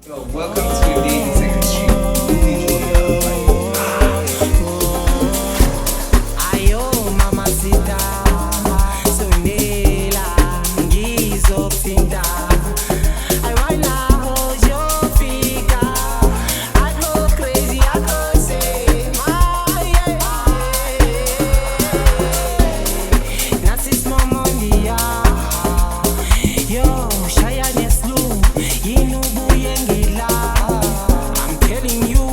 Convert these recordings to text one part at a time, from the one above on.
Yo, welcome to Dating Second Street with DJ Ayo mamacita, sonela, ngizophinda. I wanna hold your figure. I go crazy, I go say my Nasi small money, yo, shaya neslu, inubu yengila. I'm telling you,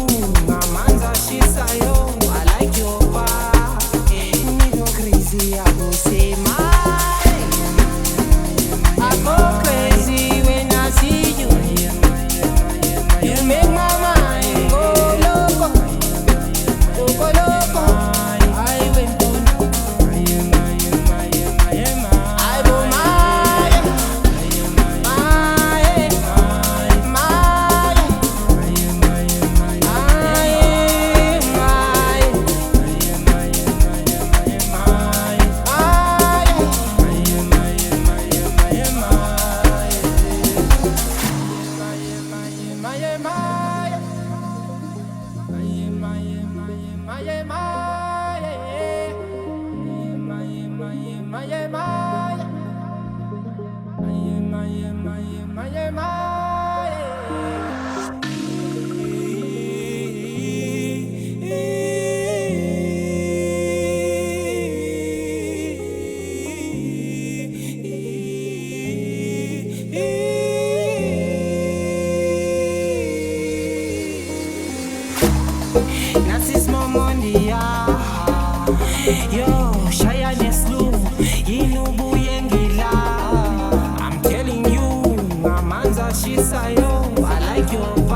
mamanza shisayo. I like your vibe. Me go crazy, I go say my. I go crazy when I see you. You make my mind go loco, loco, loco. I went to look. I go my, Nasi small money, yo, shaya neslu, inubu yengila. I'm telling you, mamanza shisayo. I like your